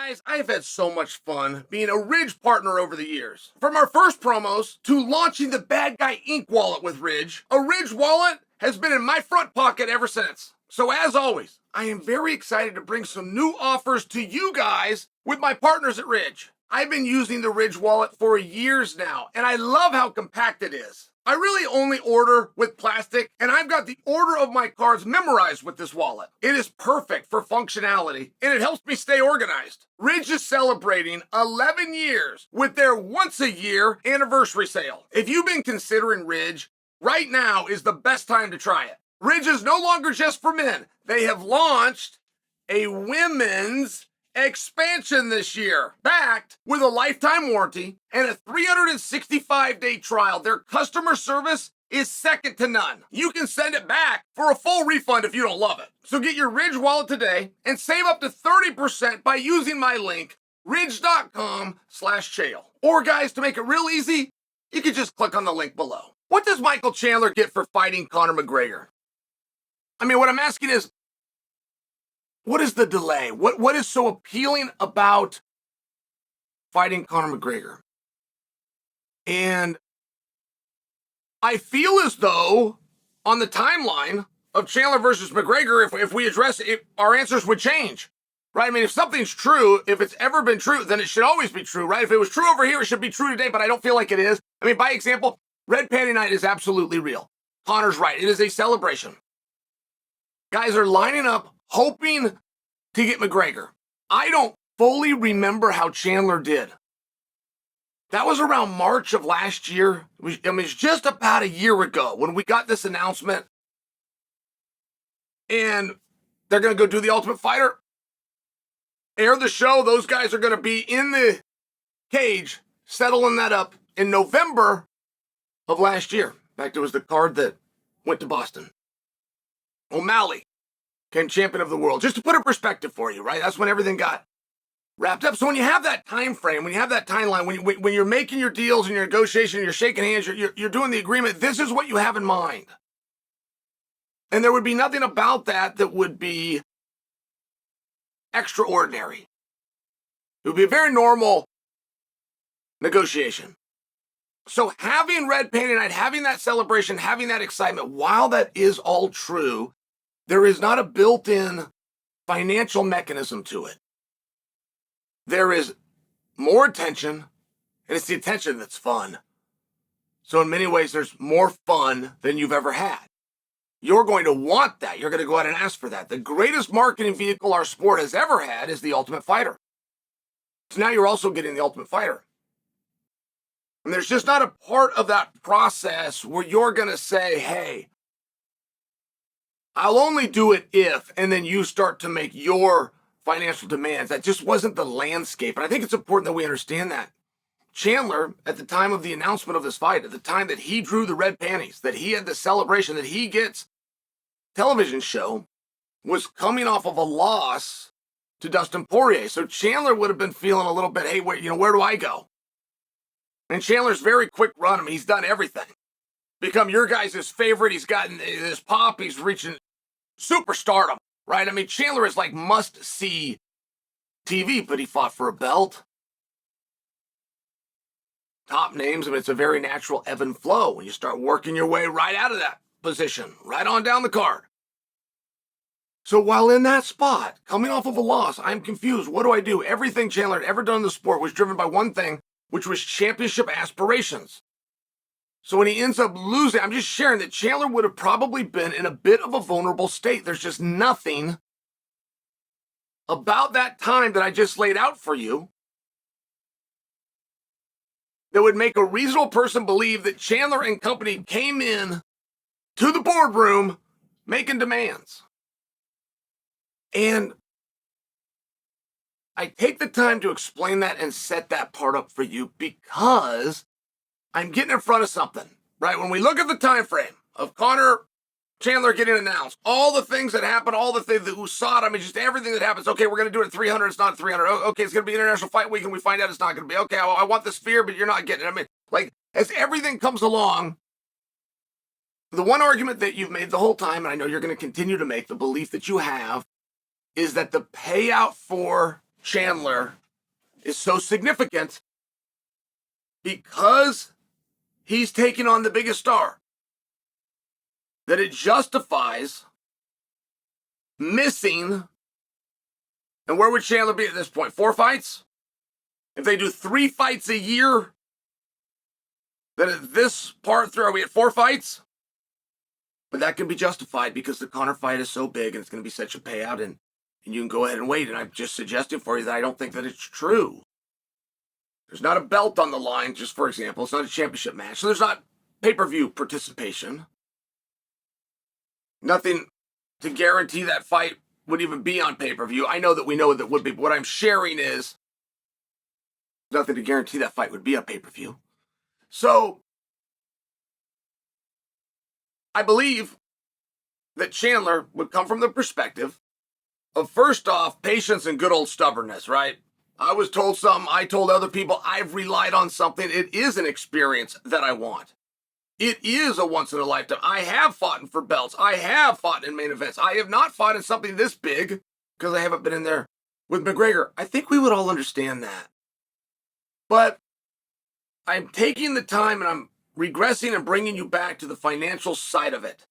Guys, I've had so much fun being a Ridge partner over the years. From our first promos to launching the Bad Guy Inc. wallet with Ridge, a Ridge wallet has been in my front pocket ever since. So as always, I am very excited to bring some new offers to you guys with my partners at Ridge. I've been using the Ridge wallet for years now, and I love how compact it is. I really only order with plastic, and I've got the order of my cards memorized with this wallet. It is perfect for functionality, and it helps me stay organized. Ridge is celebrating 11 years with their once-a-year anniversary sale. If you've been considering Ridge, right now is the best time to try it. Ridge is no longer just for men. They have launched a women's expansion this year, backed with a lifetime warranty and a 365-day trial. Their customer service is second to none. You can send it back for a full refund if you don't love it. So get your Ridge wallet today and save up to 30% by using my link, ridge.com/Chael. Or guys, to make it real easy, you can just click on the link below. What does Michael Chandler get for fighting Conor McGregor? I mean, what I'm asking is, what is the delay? What is so appealing about fighting Conor McGregor? And I feel as though on the timeline of Chandler versus McGregor, if we address it, our answers would change, right? I mean, if something's true, if it's ever been true, then it should always be true, right? If it was true over here, it should be true today, but I don't feel like it is. I mean, by example, Red Panty Night is absolutely real. Conor's right. It is a celebration. Guys are lining up, hoping to get McGregor. I don't fully remember how Chandler did. That was around March of last year. It's just about a year ago when we got this announcement. And they're going to go do the Ultimate Fighter, air the show. Those guys are going to be in the cage, settling that up in November of last year. In fact, it was the card that went to Boston. O'Malley became champion of the world. Just to put a perspective for you, right? That's when everything got wrapped up. So when you have that time frame, when you have that timeline, when you're making your deals and your negotiation, you're shaking hands, you're doing the agreement, this is what you have in mind. And there would be nothing about that that would be extraordinary. It would be a very normal negotiation. So having Red Panty Night, having that celebration, having that excitement, while that is all true, there is not a built-in financial mechanism to it. There is more attention, and it's the attention that's fun. So in many ways, there's more fun than you've ever had. You're going to want that. You're going to go out and ask for that. The greatest marketing vehicle our sport has ever had is the Ultimate Fighter. So now you're also getting the Ultimate Fighter. And there's just not a part of that process where you're going to say, hey, I'll only do it if, and then you start to make your financial demands. That just wasn't the landscape. And I think it's important that we understand that. Chandler, at the time of the announcement of this fight, at the time that he drew the red panties, that he had the celebration, that he gets television show, was coming off of a loss to Dustin Poirier. So Chandler would have been feeling a little bit, hey, where do I go? And Chandler's very quick run. I mean, he's done everything. Become your guys' favorite. He's gotten this pop. He's reaching superstardom, right? I mean, Chandler is like must-see TV, but he fought for a belt. Top names. I mean, it's a very natural ebb and flow when you start working your way right out of that position, right on down the card. So while in that spot, coming off of a loss, I'm confused. What do I do? Everything Chandler had ever done in the sport was driven by one thing, which was championship aspirations. So when he ends up losing, I'm just sharing that Chandler would have probably been in a bit of a vulnerable state. There's just nothing about that time that I just laid out for you that would make a reasonable person believe that Chandler and company came in to the boardroom making demands. And I take the time to explain that and set that part up for you because I'm getting in front of something, right? When we look at the time frame of Conor Chandler getting announced, all the things that happen, all the things, the USADA, I mean, just everything that happens. Okay, we're going to do it at 300. It's not at 300. Okay, it's going to be International Fight Week, and we find out it's not going to be. Okay, I want the sphere, but you're not getting it. I mean, like, as everything comes along, the one argument that you've made the whole time, and I know you're going to continue to make, the belief that you have, is that the payout for Chandler is so significant because he's taking on the biggest star, that it justifies missing. And where would Chandler be at this point? 4 fights? If they do 3 fights a year, then at this part through, are we at 4 fights? But that can be justified because the Conor fight is so big and it's going to be such a payout, and you can go ahead and wait. And I'm just suggesting for you that I don't think that it's true. There's not a belt on the line, just for example. It's not a championship match. So there's not pay-per-view participation. Nothing to guarantee that fight would even be on pay-per-view. I know that we know that would be, but what I'm sharing is nothing to guarantee that fight would be on pay-per-view. So I believe that Chandler would come from the perspective of, first off, patience and good old stubbornness, right? I was told something, I told other people, I've relied on something. It is an experience that I want. It is a once in a lifetime. I have fought for belts. I have fought in main events. I have not fought in something this big because I haven't been in there with McGregor. I think we would all understand that. But I'm taking the time and I'm regressing and bringing you back to the financial side of it.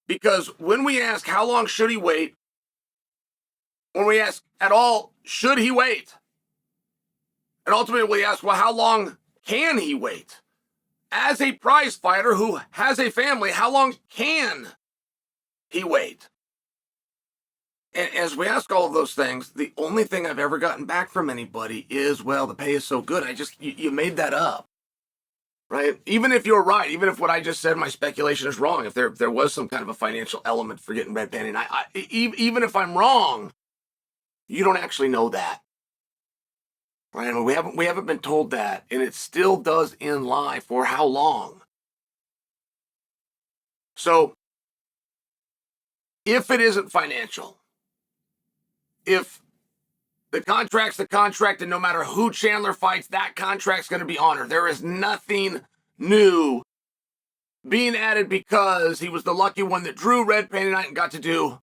Because when we ask how long should he wait, when we ask at all, should he wait? And ultimately we ask, well, how long can he wait? As a prize fighter who has a family, how long can he wait? And as we ask all of those things, the only thing I've ever gotten back from anybody is, well, the pay is so good. You made that up, right? Even if you're right, even if what I just said, my speculation is wrong, if there was some kind of a financial element for getting red banding, even if I'm wrong, you don't actually know that. Right? I mean, we haven't been told that, and it still does in lie for how long. So, if it isn't financial, if the contract's the contract, and no matter who Chandler fights, that contract's going to be honored. There is nothing new being added because he was the lucky one that drew red painted night and got to do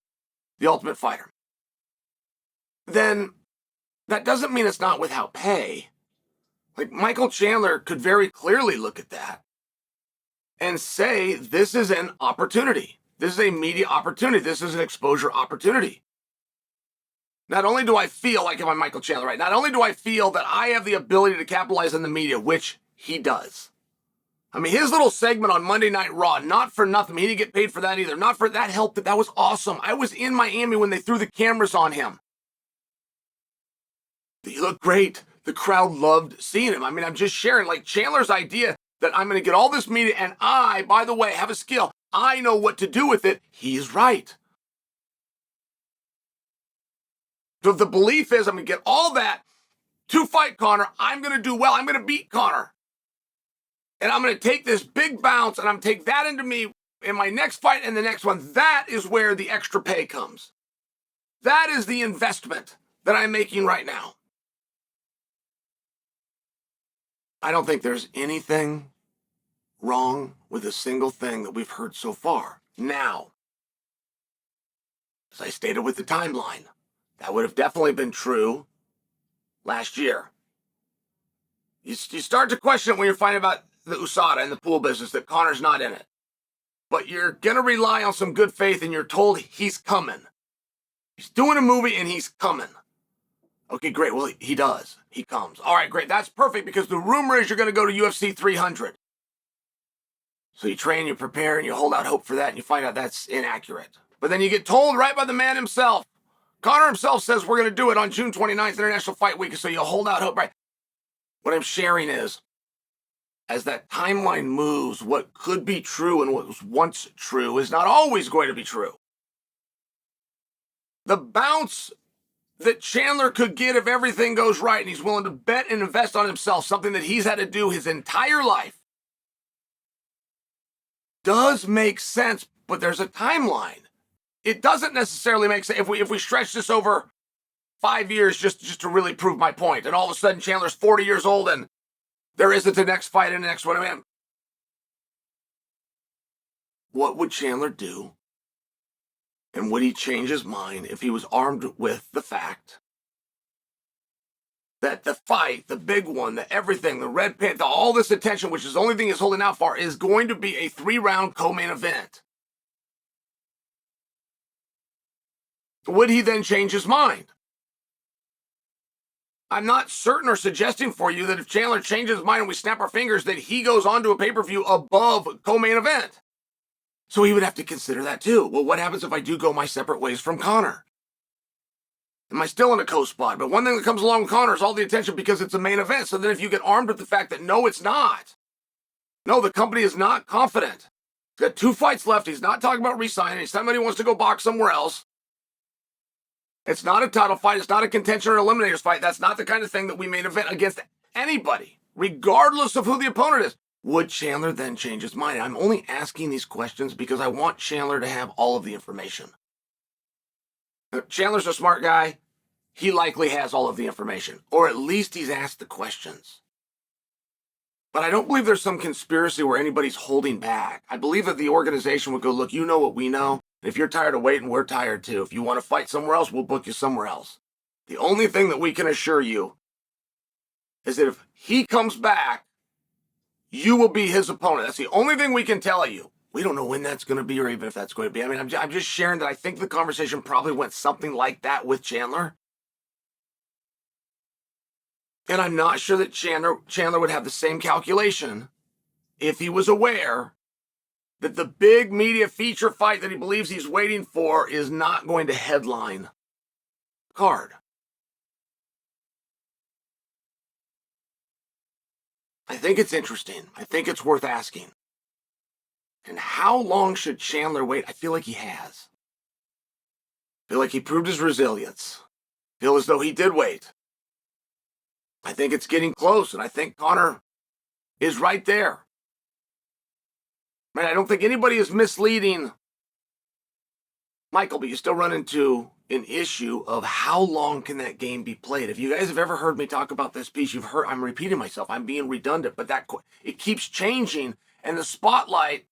the Ultimate Fighter. Then that doesn't mean it's not without pay. Like, Michael Chandler could very clearly look at that and say, this is an opportunity. This is a media opportunity. This is an exposure opportunity. Not only do I feel like, if I'm Michael Chandler, right, not only do I feel that I have the ability to capitalize on the media, which he does. I mean, his little segment on Monday Night Raw, not for nothing. He didn't get paid for that either. Not for that helped. That was awesome. I was in Miami when they threw the cameras on him. He looked great. The crowd loved seeing him. I mean, I'm just sharing, like, Chandler's idea that I'm going to get all this media and I, by the way, have a skill. I know what to do with it. He's right. So the belief is I'm going to get all that to fight Conor. I'm going to do well. I'm going to beat Conor. And I'm going to take this big bounce and I'm going to take that into me in my next fight and the next one. That is where the extra pay comes. That is the investment that I'm making right now. I don't think there's anything wrong with a single thing that we've heard so far. Now, as I stated with the timeline, that would have definitely been true last year. You start to question it when you're finding about the USADA and the pool business, that Conor's not in it. But you're going to rely on some good faith and you're told he's coming. He's doing a movie and he's coming. Okay, great. Well, he does. He comes. All right, great. That's perfect because the rumor is you're going to go to UFC 300. So you train, you prepare, and you hold out hope for that, and you find out that's inaccurate. But then you get told right by the man himself. Conor himself says we're going to do it on June 29th, International Fight Week, so you hold out hope, right? What I'm sharing is, as that timeline moves, what could be true and what was once true is not always going to be true. The bounce that Chandler could get if everything goes right and he's willing to bet and invest on himself, something that he's had to do his entire life, does make sense, but there's a timeline. It doesn't necessarily make sense if we stretch this over 5 years just to really prove my point, and all of a sudden Chandler's 40 years old and there isn't a next fight and the next one. I mean, what would Chandler do? And would he change his mind if he was armed with the fact that the fight, the big one, the everything, the red pin, all this attention, which is the only thing he's holding out for, is going to be a 3-round co-main event. Would he then change his mind? I'm not certain or suggesting for you that if Chandler changes his mind and we snap our fingers, that he goes on to a pay-per-view above co-main event. So he would have to consider that too. Well, what happens if I do go my separate ways from Conor? Am I still in a co-spot? But one thing that comes along with Conor is all the attention because it's a main event. So then if you get armed with the fact that no, it's not. No, the company is not confident. He's got 2 fights left. He's not talking about re-signing. He's somebody wants to go box somewhere else. It's not a title fight. It's not a contention or eliminators fight. That's not the kind of thing that we main event against anybody, regardless of who the opponent is. Would Chandler then change his mind? I'm only asking these questions because I want Chandler to have all of the information. Chandler's a smart guy. He likely has all of the information, or at least he's asked the questions. But I don't believe there's some conspiracy where anybody's holding back. I believe that the organization would go, look, you know what we know. If you're tired of waiting, we're tired too. If you want to fight somewhere else, we'll book you somewhere else. The only thing that we can assure you is that if he comes back, you will be his opponent. That's the only thing we can tell you. We don't know when that's going to be or even if that's going to be. I mean, I'm just sharing that I think the conversation probably went something like that with Chandler. And I'm not sure that Chandler would have the same calculation if he was aware that the big media feature fight that he believes he's waiting for is not going to headline the card. I think it's interesting. I think it's worth asking. And how long should Chandler wait? I feel like he has. I feel like he proved his resilience. I feel as though he did wait. I think it's getting close, and I think Conor is right there. I don't think anybody is misleading Michael, but you still run into an issue of how long can that game be played. If you guys have ever heard me talk about this piece, you've heard I'm repeating myself. I'm being redundant, but it keeps changing, and the spotlight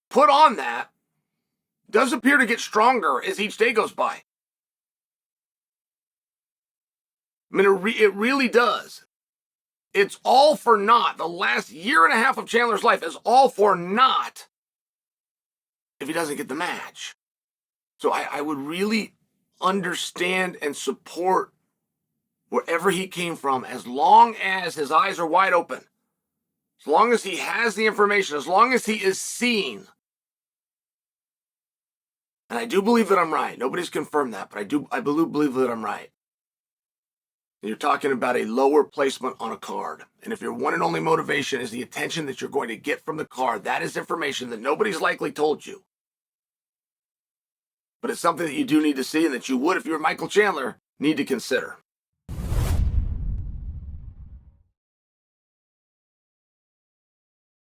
put on that does appear to get stronger as each day goes by. I mean, it really does. It's all for naught. The last year and a half of Chandler's life is all for naught if he doesn't get the match. So I would really understand and support wherever he came from as long as his eyes are wide open, as long as he has the information, as long as he is seeing. And I do believe that I'm right. Nobody's confirmed that, but I believe that I'm right. And you're talking about a lower placement on a card. And if your one and only motivation is the attention that you're going to get from the card, that is information that nobody's likely told you. But it's something that you do need to see and that you would, if you were Michael Chandler, need to consider.